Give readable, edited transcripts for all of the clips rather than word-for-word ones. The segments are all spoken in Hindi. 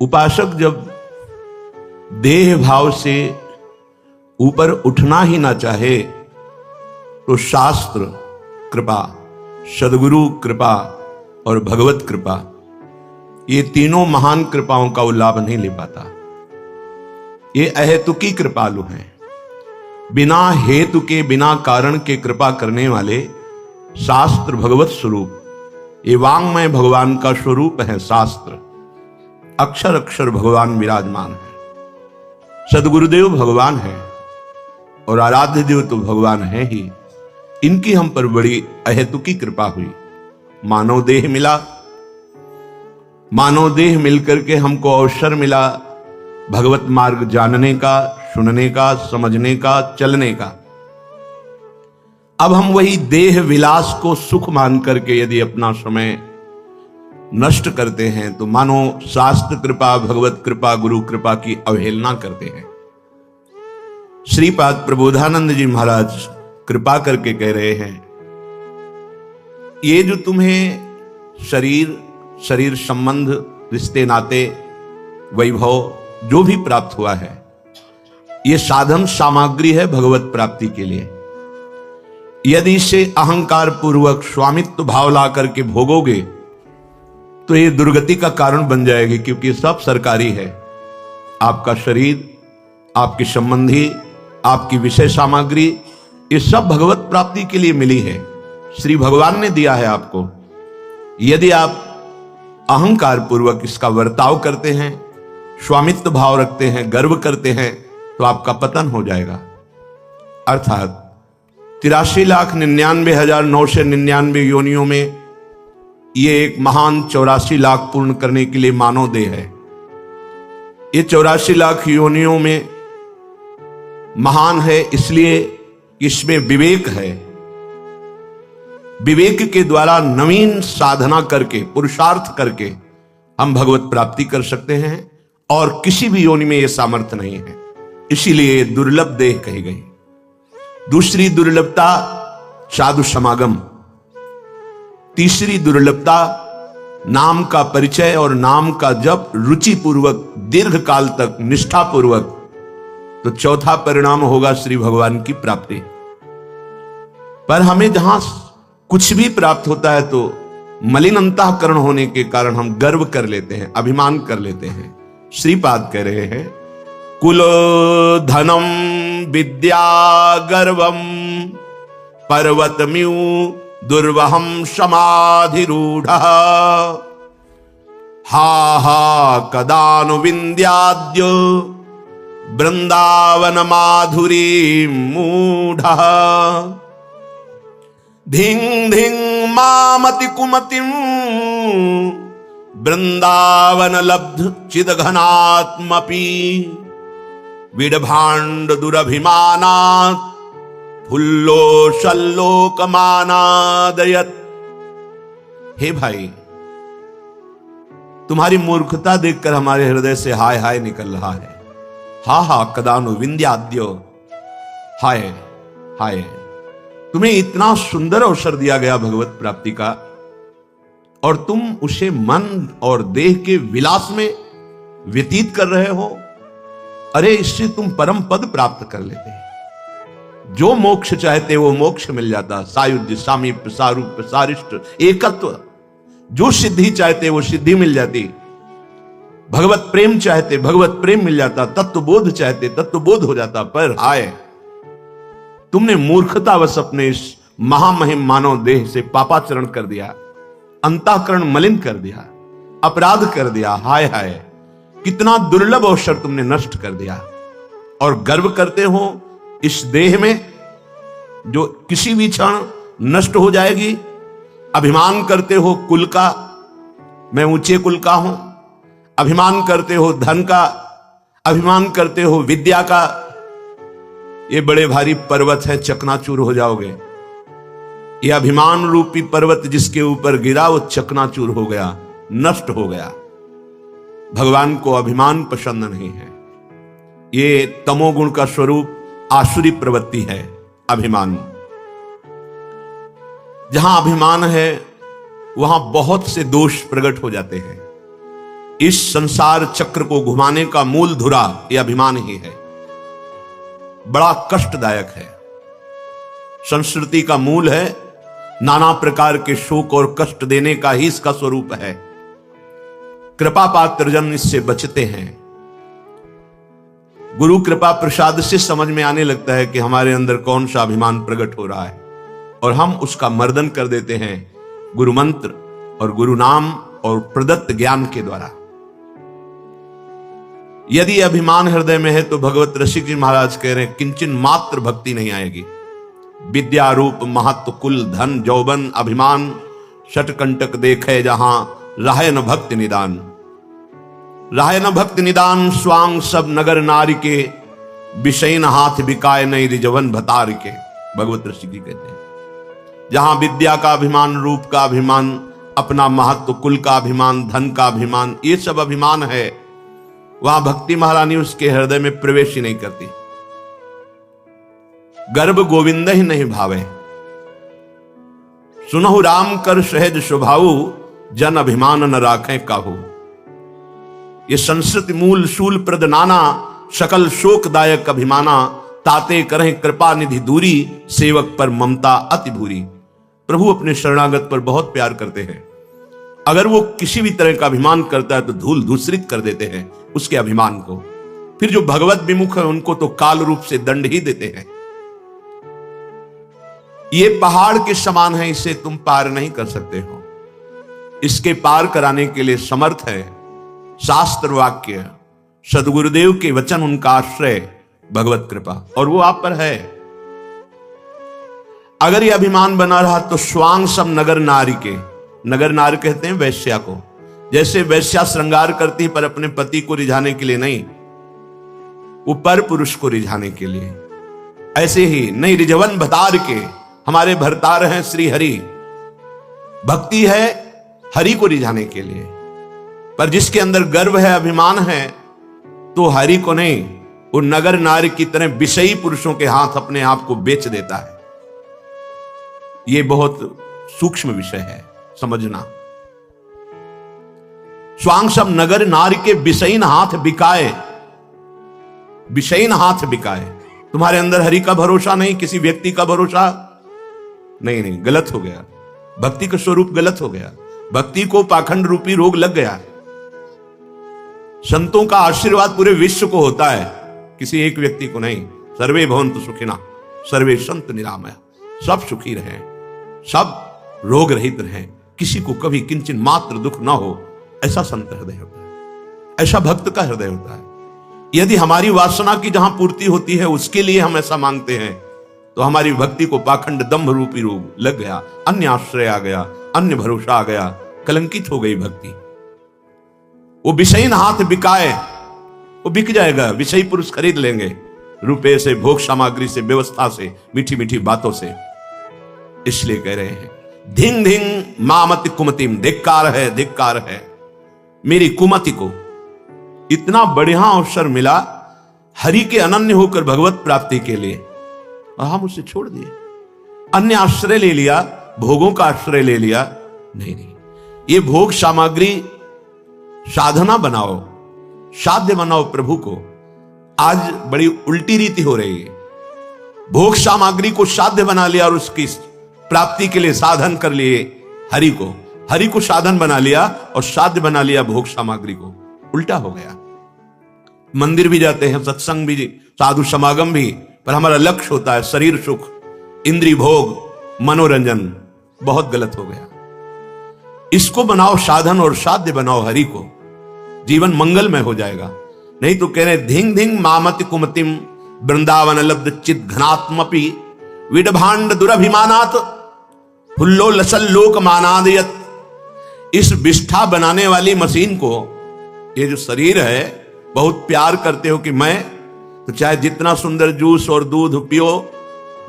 उपासक जब देह भाव से ऊपर उठना ही ना चाहे तो शास्त्र कृपा, सद्गुरु कृपा और भगवत कृपा, ये तीनों महान कृपाओं का वो लाभ नहीं ले पाता। ये अहेतुकी कृपालु हैं, बिना हेतु के बिना कारण के कृपा करने वाले शास्त्र भगवत स्वरूप, ये वांग्मय भगवान का स्वरूप है। शास्त्र अक्षर अक्षर भगवान विराजमान है। सदगुरुदेव भगवान है और आराध्य देव तो भगवान है ही। इनकी हम पर बड़ी अहेतुकी कृपा हुई। मानव देह मिला, मानव देह मिलकर के हमको अवसर मिला भगवत मार्ग जानने का, सुनने का, समझने का, चलने का। अब हम वही देह विलास को सुख मान करके यदि अपना समय नष्ट करते हैं तो मानो शास्त्र कृपा, भगवत कृपा, गुरु कृपा की अवहेलना करते हैं। श्रीपाद प्रबोधानंद जी महाराज कृपा करके कह रहे हैं, ये जो तुम्हें शरीर संबंध, रिश्ते नाते, वैभव जो भी प्राप्त हुआ है, ये साधन सामग्री है भगवत प्राप्ति के लिए। यदि इसे अहंकार पूर्वक स्वामित्व भाव ला करके भोगोगे तो ये दुर्गति का कारण बन जाएगी, क्योंकि सब सरकारी है। आपका शरीर, आपके संबंधी, आपकी विषय सामग्री, ये सब भगवत प्राप्ति के लिए मिली है। श्री भगवान ने दिया है आपको। यदि आप अहंकार पूर्वक इसका वर्ताव करते हैं, स्वामित्व भाव रखते हैं, गर्व करते हैं, तो आपका पतन हो जाएगा। अर्थात 83,99,999 योनियों में ये एक महान 84 लाख पूर्ण करने के लिए मानव देह है। ये 84 लाख योनियों में महान है इसलिए इसमें विवेक है। विवेक के द्वारा नवीन साधना करके, पुरुषार्थ करके हम भगवत प्राप्ति कर सकते हैं, और किसी भी योनि में यह सामर्थ्य नहीं है। इसीलिए दुर्लभ देह कही गई। दूसरी दुर्लभता साधु समागम। तीसरी दुर्लभता नाम का परिचय और नाम का जप रुचि पूर्वक, दीर्घ काल तक निष्ठा पूर्वक। तो चौथा परिणाम होगा श्री भगवान की प्राप्ति। पर हमें जहां कुछ भी प्राप्त होता है तो मलिन अंतःकरण होने के कारण हम गर्व कर लेते हैं, अभिमान कर लेते हैं। श्रीपाद कह रहे हैं, कुल धनम विद्या गर्वम पर्वतम्यू दुर्वहम समाधिरूढ़ हा हा कदानु विंध्याद्य वृंदावन माधुरी मूढ़ धिंग धिंग मामति कुमतिम वृंदावन लब्ध चिदघनात्मपि विडभाण्ड दुरभिमानात् फुल्लो शल्लोकमानादयत्। हे भाई, तुम्हारी मूर्खता देखकर हमारे हृदय से हाय हाय निकल रहा है। हा हा कदानु विंध्याद्यो, हाय हाय। तुम्हें इतना सुंदर अवसर दिया गया भगवत प्राप्ति का, और तुम उसे मन और देह के विलास में व्यतीत कर रहे हो। अरे, इससे तुम परम पद प्राप्त कर लेते हैं। जो मोक्ष चाहते वो मोक्ष मिल जाता। सायुज्य, सामीप्य, सारूप्य, सारिष्ट, एकत्व। जो सिद्धि चाहते वो सिद्धि मिल जाती। भगवत प्रेम चाहते भगवत प्रेम मिल जाता। तत्वबोध चाहते तत्वबोध हो जाता। पर हाय, तुमने मूर्खतावश अपने इस महामहिम मानव देह से पापाचरण कर दिया, अंतःकरण मलिन कर दिया, अपराध कर दिया। हाय हाय, कितना दुर्लभ अवसर तुमने नष्ट कर दिया। और गर्व करते हो इस देह में जो किसी भी क्षण नष्ट हो जाएगी। अभिमान करते हो कुल का, मैं ऊंचे कुल का हूं। अभिमान करते हो धन का, अभिमान करते हो विद्या का। ये बड़े भारी पर्वत है, चकनाचूर हो जाओगे। ये अभिमान रूपी पर्वत जिसके ऊपर गिरा वो चकनाचूर हो गया, नष्ट हो गया। भगवान को अभिमान पसंद नहीं है। ये तमोगुण का स्वरूप आसुरी प्रवृत्ति है, अभिमान। जहां अभिमान है वहां बहुत से दोष प्रकट हो जाते हैं। इस संसार चक्र को घुमाने का मूल धुरा यह अभिमान ही है। बड़ा कष्टदायक है। संस्कृति का मूल है, नाना प्रकार के शोक और कष्ट देने का ही इसका स्वरूप है। कृपा पात्र जन इससे बचते हैं। गुरु कृपा प्रसाद से समझ में आने लगता है कि हमारे अंदर कौन सा अभिमान प्रकट हो रहा है, और हम उसका मर्दन कर देते हैं गुरु मंत्र और गुरु नाम और प्रदत्त ज्ञान के द्वारा। यदि अभिमान हृदय में है तो भगवत रसिक जी महाराज कह रहे हैं, किंचन मात्र भक्ति नहीं आएगी। विद्या रूप महत्व कुल धन जौबन अभिमान षटकंटक देखे जहां राहे न भक्त निदान। राहे न भक्त निदान स्वांग सब नगर नारी के विषयन हाथ बिकाए नहीं रिजवन भतार के। भगवत ऋषि जी कहते हैं, जहां विद्या का अभिमान, रूप का अभिमान, अपना महत्व, कुल का अभिमान, धन का अभिमान, ये सब अभिमान है, वहां भक्ति महारानी उसके हृदय में प्रवेश ही नहीं करती। गर्भ गोविंद ही नहीं भावे, सुनहु राम कर सहज स्वभाव, जन अभिमान न राखें काहू। ये संस्कृत मूल शूल प्रद नाना, सकल शोकदायक अभिमाना, ताते करें कृपा निधि दूरी, सेवक पर ममता अति भूरी। प्रभु अपने शरणागत पर बहुत प्यार करते हैं। अगर वो किसी भी तरह का अभिमान करता है तो धूल धूसरित कर देते हैं उसके अभिमान को। फिर जो भगवत विमुख है उनको तो काल रूप से दंड ही देते हैं। ये पहाड़ के समान है, इसे तुम पार नहीं कर सकते हो। इसके पार कराने के लिए समर्थ है शास्त्र वाक्य, सदगुरुदेव के वचन, उनका आश्रय भगवत कृपा, और वो आप पर है। अगर ये अभिमान बना रहा तो स्वांग सब नगर नारी के, नगर नारी कहते हैं वैश्या को। जैसे वैश्या श्रृंगार करती है पर अपने पति को रिझाने के लिए नहीं, वो पर पुरुष को रिझाने के लिए, ऐसे ही नहीं रिजवन भतार के, हमारे भरतार हैं श्री हरि। भक्ति है हरि को रिझाने के लिए, पर जिसके अंदर गर्व है, अभिमान है, तो हरि को नहीं, वो नगर नारी की तरह विषयी पुरुषों के हाथ अपने आप को बेच देता है। ये बहुत सूक्ष्म विषय है, समझना। स्वांग सब नगर नारी के विषयीन हाथ बिकाए, विषयीन हाथ बिकाए। तुम्हारे अंदर हरि का भरोसा नहीं, किसी व्यक्ति का भरोसा नहीं, नहीं, गलत हो गया। भक्ति का स्वरूप गलत हो गया। भक्ति को पाखंड रूपी रोग लग गया। संतों का आशीर्वाद पूरे विश्व को होता है, किसी एक व्यक्ति को नहीं। सर्वे भवन्तु सुखिनः, सर्वे सन्तु निरामया। सब सुखी रहें, सब रोग रहित रहें, किसी को कभी किंचन मात्र दुख ना हो, ऐसा संत हृदय होता है, ऐसा भक्त का हृदय होता है। यदि हमारी वासना की जहां पूर्ति होती है उसके लिए हम ऐसा मांगते हैं, तो हमारी भक्ति को पाखंड दंभ रूपी रोग लग गया, अन्य आश्रय आ गया, अन्य भरोसा आ गया, कलंकित हो गई भक्ति। वो विषयीन हाथ बिकाए, वो बिक जाएगा, विषयी पुरुष खरीद लेंगे, रुपए से, भोग सामग्री से, व्यवस्था से, मीठी मीठी बातों से। इसलिए कह रहे हैं, धिंग धिंग मामति कुमतिम, धिक्कार है, धिक्कार है मेरी कुमति को। इतना बढ़िया अवसर मिला हरि के अनन्य होकर भगवत प्राप्ति के लिए, और हम उसे छोड़ दिए। अन्य आश्रय ले लिया, भोगों का आश्रय ले लिया। नहीं नहीं, ये भोग सामग्री साधना बनाओ, साध्य बनाओ प्रभु को। आज बड़ी उल्टी रीति हो रही है। भोग सामग्री को साध्य बना लिया और उसकी प्राप्ति के लिए साधन कर लिए हरि को, हरि को साधन बना लिया और साध्य बना लिया भोग सामग्री को। उल्टा हो गया। मंदिर भी जाते हैं, सत्संग भी, साधु समागम भी, पर हमारा लक्ष्य होता है शरीर सुख, इंद्रिय भोग, मनोरंजन। बहुत गलत हो गया। इसको बनाओ साधन और साध्य बनाओ हरि को, जीवन मंगलमय हो जाएगा। नहीं तो कह रहे धिंग धिंग मामति कुमतिम, वृंदावन लब्ध चित घनात्मपि, विडभांड दुरभिमानात हुल्लो लसल लोक मानादयत। इस विष्ठा बनाने वाली मशीन को, ये जो शरीर है, बहुत प्यार करते हो कि मैं, तो चाहे जितना सुंदर जूस और दूध पियो,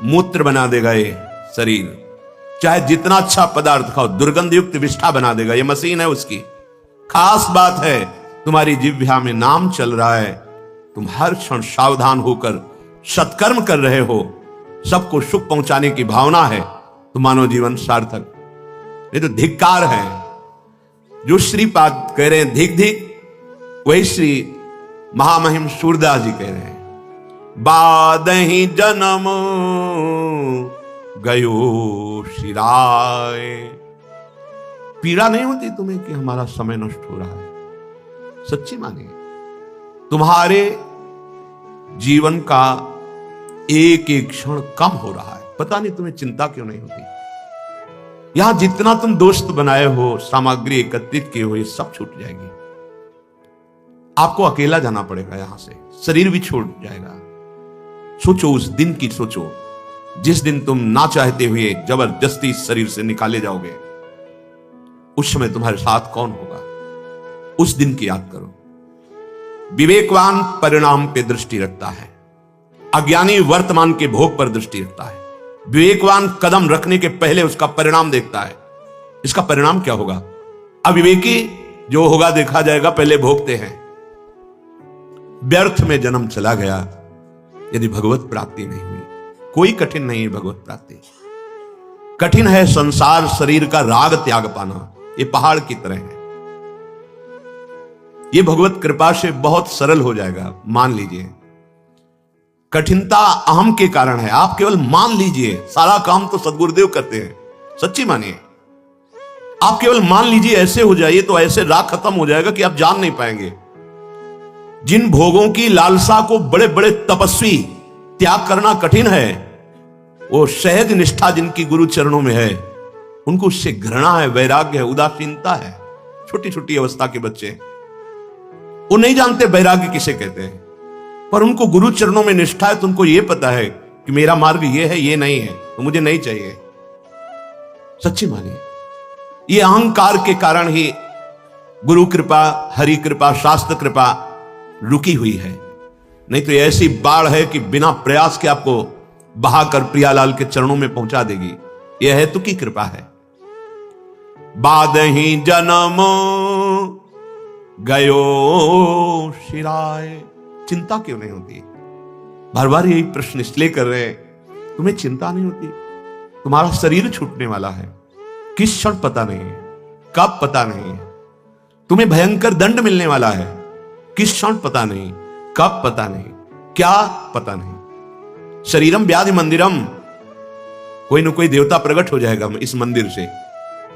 मूत्र बना देगा ये शरीर। चाहे जितना अच्छा पदार्थ खाओ, दुर्गंध युक्त विष्ठा बना देगा। ये मशीन है उसकी। खास बात है, तुम्हारी जिह्वा में नाम चल रहा है, तुम हर क्षण सावधान होकर सत्कर्म कर रहे हो, सबको सुख पहुंचाने की भावना है, तो मानव जीवन सार्थक। ये तो धिक्कार है। जो श्रीपाद कह रहे हैं धिक धिक वही श्री महामहिम सूरदास जी कह रहे हैं, बादहि जन्म गयो शिराय। पीड़ा नहीं होती तुम्हें कि हमारा समय नष्ट हो रहा है? सच्ची मानिए, तुम्हारे जीवन का एक एक क्षण कम हो रहा है, पता नहीं तुम्हें चिंता क्यों नहीं होती। यहां जितना तुम दोस्त बनाए हो, सामग्री एकत्रित किए हो, ये सब छूट जाएगी। आपको अकेला जाना पड़ेगा यहां से, शरीर भी छूट जाएगा। सोचो उस दिन की, सोचो जिस दिन तुम ना चाहते हुए जबरदस्ती शरीर से निकाले जाओगे। उस समय तुम्हारे साथ कौन होगा, उस दिन की याद करो। विवेकवान परिणाम पे दृष्टि रखता है, अज्ञानी वर्तमान के भोग पर दृष्टि रखता है। विवेकवान कदम रखने के पहले उसका परिणाम देखता है, इसका परिणाम क्या होगा। अविवेकी जो होगा देखा जाएगा, पहले भोगते हैं। व्यर्थ में जन्म चला गया यदि भगवत प्राप्ति नहीं हुई। कोई कठिन नहीं है भगवत प्राप्ति, कठिन है संसार शरीर का राग त्याग पाना। ये पहाड़ की तरह है, ये भगवत कृपा से बहुत सरल हो जाएगा। मान लीजिए, कठिनता अहम के कारण है। आप केवल मान लीजिए, सारा काम तो सदगुरुदेव करते हैं। सच्ची मानिए, आप केवल मान लीजिए, ऐसे हो जाइए तो ऐसे राग खत्म हो जाएगा कि आप जान नहीं पाएंगे। जिन भोगों की लालसा को बड़े बड़े तपस्वी त्याग करना कठिन है, वो सहज निष्ठा जिनकी गुरु चरणों में है, उनको उससे घृणा है, वैराग्य है, उदासीनता है। छोटी छोटी अवस्था के बच्चे, वो नहीं जानते वैराग्य किसे कहते हैं, पर उनको गुरु चरणों में निष्ठा है, तो उनको यह पता है कि मेरा मार्ग ये है, ये नहीं है, तो मुझे नहीं चाहिए। सच्ची मानिए, ये अहंकार के कारण ही गुरु कृपा, हरि कृपा, शास्त्र कृपा रुकी हुई है। नहीं तो ऐसी बाढ़ है कि बिना प्रयास के आपको बहाकर प्रियालाल के चरणों में पहुंचा देगी। यह हेतु की कृपा है। बादहि जन्म गयो शिराय। चिंता क्यों नहीं होती? बार बार यही प्रश्न इसलिए कर रहे हैं, तुम्हें चिंता नहीं होती? तुम्हारा शरीर छूटने वाला है, किस क्षण पता नहीं है, कब पता नहीं है। तुम्हें भयंकर दंड मिलने वाला है, किस क्षण पता नहीं, कब पता नहीं, क्या पता नहीं। शरीरम व्याधि मंदिरम, कोई न कोई देवता प्रकट हो जाएगा इस मंदिर से,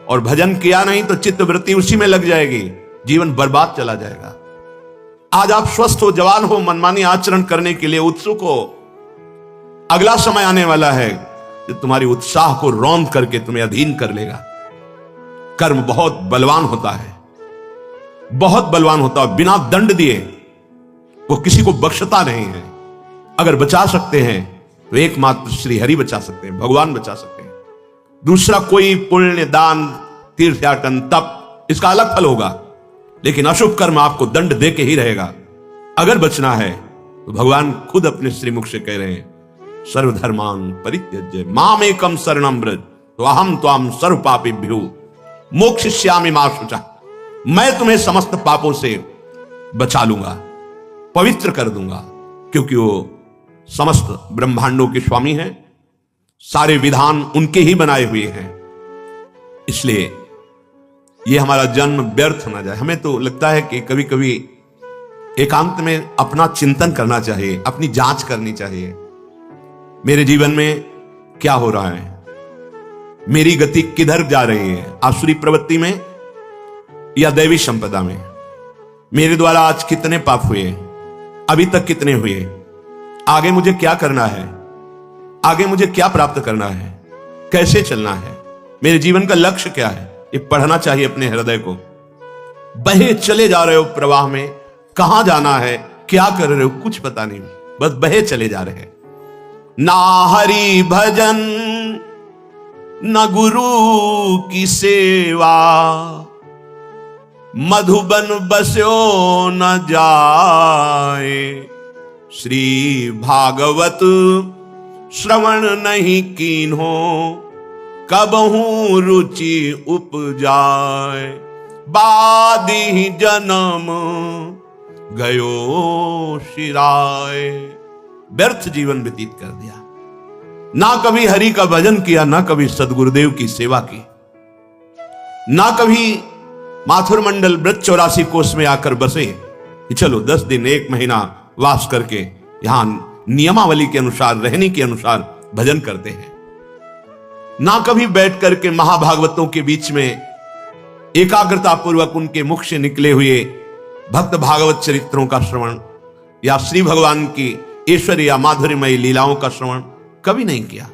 और भजन किया नहीं तो चित्त वृत्ति उसी में लग जाएगी, जीवन बर्बाद चला जाएगा। आज आप स्वस्थ हो, जवान हो, मनमानी आचरण करने के लिए उत्सुक हो। अगला समय आने वाला है जो तुम्हारी उत्साह को रौंद करके तुम्हें अधीन कर लेगा। कर्म बहुत बलवान होता है, बहुत बलवान होता है। बिना दंड दिए वो किसी को बख्शता नहीं है। अगर बचा सकते हैं तो एकमात्र श्री हरि बचा सकते हैं, भगवान बचा सकते हैं। दूसरा कोई पुण्य, दान, तीर्थयाटन, तप, इसका अलग फल होगा, लेकिन अशुभ कर्म आपको दंड दे के ही रहेगा। अगर बचना है तो भगवान खुद अपने श्रीमुख से कह रहे हैं, सर्वधर्मान् परित्यज्य माम एकम शरणं व्रज तो अहम त्वाम सर्व पापेभ्यो मोक्षयिष्यामि मा शुचः। मैं तुम्हें समस्त पापों से बचा लूंगा, पवित्र कर दूंगा, क्योंकि वो समस्त ब्रह्मांडों के स्वामी हैं। सारे विधान उनके ही बनाए हुए हैं। इसलिए ये हमारा जन्म व्यर्थ ना जाए। हमें तो लगता है कि कभी कभी एकांत में अपना चिंतन करना चाहिए, अपनी जांच करनी चाहिए। मेरे जीवन में क्या हो रहा है, मेरी गति किधर जा रही है, आसुरी प्रवृत्ति में या दैवी संपदा में। मेरे द्वारा आज कितने पाप हुए, अभी तक कितने हुए, आगे मुझे क्या करना है, आगे मुझे क्या प्राप्त करना है, कैसे चलना है, मेरे जीवन का लक्ष्य क्या है। ये पढ़ना चाहिए अपने हृदय को। बहे चले जा रहे हो प्रवाह में, कहां जाना है, क्या कर रहे हो, कुछ पता नहीं, बस बहे चले जा रहे हैं। ना हरि भजन न गुरु की सेवा, मधुबन बस्यो न जाए। श्री भागवत श्रवण नहीं कीन्हो, कबहू रुचि उपजाए। बादि जन्म गयो शिराय। व्यर्थ जीवन व्यतीत कर दिया, ना कभी हरि का भजन किया, ना कभी सदगुरुदेव की सेवा की, ना कभी माथुर मंडल व्रत 84 कोष में आकर बसे, कि चलो 10 दिन 1 महीना वास करके यहां नियमावली के अनुसार, रहने के अनुसार भजन करते हैं। ना कभी बैठ करके महाभागवतों के बीच में एकाग्रता पूर्वक उनके मुख से निकले हुए भक्त भागवत चरित्रों का श्रवण या श्री भगवान की ऐश्वर्य या माधुर्यमयी लीलाओं का श्रवण कभी नहीं किया।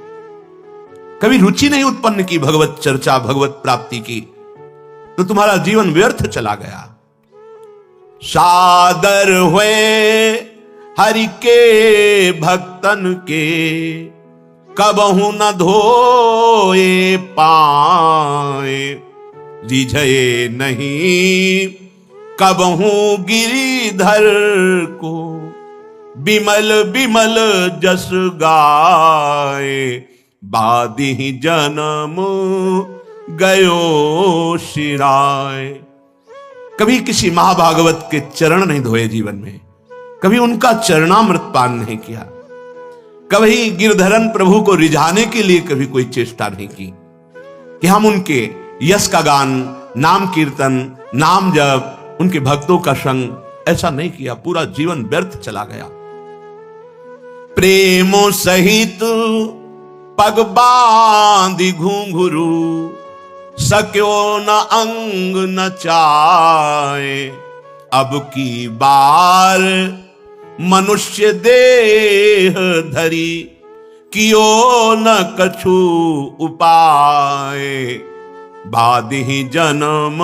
कभी रुचि नहीं उत्पन्न की भगवत चर्चा, भगवत प्राप्ति की, तो तुम्हारा जीवन व्यर्थ चला गया। सादर हुए हरि के भक्तन के, कबहु न धोए पाए, रिझे नहीं कबहू गिरिधर को, बिमल बिमल जस गाए, बादी जन्म गयो शिराय। कभी किसी महाभागवत के चरण नहीं धोए जीवन में, कभी उनका चरणामृत पान नहीं किया, कभी गिरधरन प्रभु को रिझाने के लिए कभी कोई चेष्टा नहीं की कि हम उनके यश का गान, नाम कीर्तन, नाम जप, उनके भक्तों का संग, ऐसा नहीं किया। पूरा जीवन व्यर्थ चला गया। प्रेमो सहित पग बांधि घुंघरू, सक्यो न अंग न चाहे, अब की बार मनुष्य देह धरी, कियो न कछु उपाय, बादि जन्म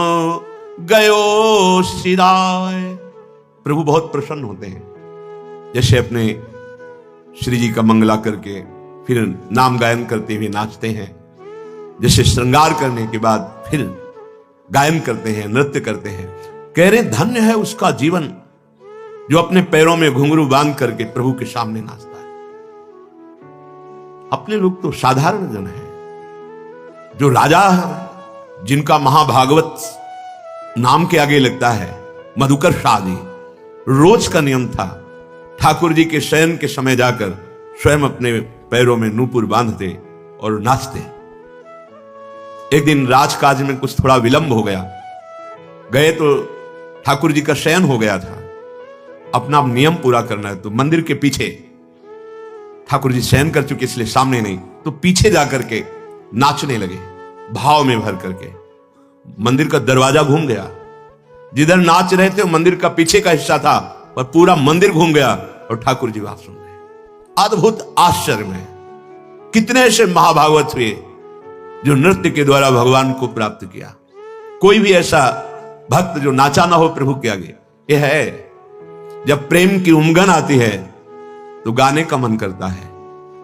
गयो सिराय। प्रभु बहुत प्रसन्न होते हैं, जैसे अपने श्री जी का मंगला करके फिर नाम गायन करते हुए नाचते हैं, जैसे श्रृंगार करने के बाद फिर गायन करते हैं, नृत्य करते हैं। कह रहे धन्य है उसका जीवन जो अपने पैरों में घुंघरू बांध करके प्रभु के सामने नाचता है। अपने लोग तो साधारण जन हैं। जो राजा है, जिनका महाभागवत नाम के आगे लगता है, मधुकर शाह जी, रोज का नियम था ठाकुर जी के शयन के समय जाकर स्वयं अपने पैरों में नूपुर बांधते और नाचते। एक दिन राजकाज में कुछ थोड़ा विलंब हो गया, गए तो ठाकुर जी का शयन हो गया था। अपना नियम पूरा करना है तो मंदिर के पीछे, ठाकुर जी शयन कर चुके इसलिए सामने नहीं, तो पीछे जाकर के नाचने लगे भाव में भर करके। मंदिर का दरवाजा घूम गया, जिधर नाच रहे थे मंदिर का पीछे का हिस्सा था, और पूरा मंदिर घूम गया और ठाकुर जी बात सुन रहे। अद्भुत आश्चर्य में कितने ऐसे महाभागवत हुए जो नृत्य के द्वारा भगवान को प्राप्त किया। कोई भी ऐसा भक्त जो नाचा ना हो प्रभु के आगे। यह है जब प्रेम की उमंगन आती है तो गाने का मन करता है,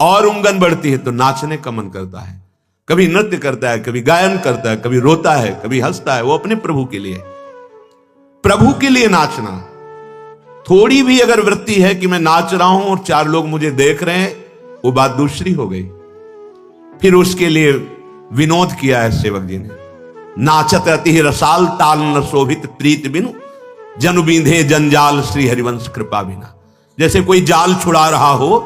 और उमंगन बढ़ती है तो नाचने का मन करता है। कभी नृत्य करता है, कभी गायन करता है, कभी रोता है, कभी हंसता है। वो अपने प्रभु के लिए, प्रभु के लिए नाचना। थोड़ी भी अगर वृत्ति है कि मैं नाच रहा हूं और 4 लोग मुझे देख रहे हैं, वो बात दूसरी हो गई। फिर उसके लिए विनोद किया है सेवक जी ने। नाचत अति रसाल ताल न शोभित प्रीत बिनु, जन बींधे जंजाल श्री हरिवंश कृपा बिना। जैसे कोई जाल छुड़ा रहा हो,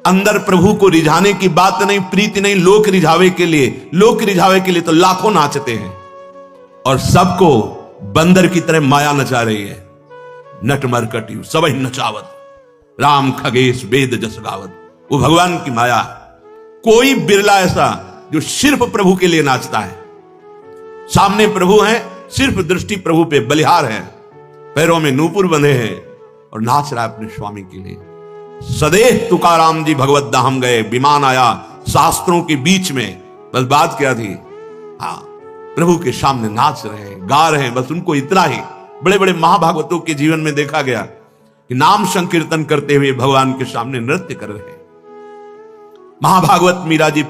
अंदर प्रभु को रिझाने की बात नहीं, प्रीति नहीं, लोक रिझावे के लिए, लोक रिझावे के लिए तो लाखों नाचते हैं और सबको बंदर की तरह माया नचा रही है। नट मरकटी सबही नचावत, राम खगेश वेद जस गावत। वो भगवान की माया। कोई बिरला ऐसा जो सिर्फ प्रभु के लिए नाचता है। सामने प्रभु हैं, सिर्फ दृष्टि प्रभु पे, बलिहार है, पैरों में नूपुर बंधे हैं और नाच रहा है अपने स्वामी के लिए। सदैव तुकाराम जी भगवत धाम गए, विमान आया शास्त्रों के बीच में। बस बात क्या थी, हाँ, प्रभु के सामने नाच रहे हैं, गा रहे हैं, बस उनको इतना ही। बड़े बड़े महाभागवतों के जीवन में देखा गया कि नाम संकीर्तन करते हुए भगवान के सामने नृत्य कर रहे हैं। महाभागवत मीरा जी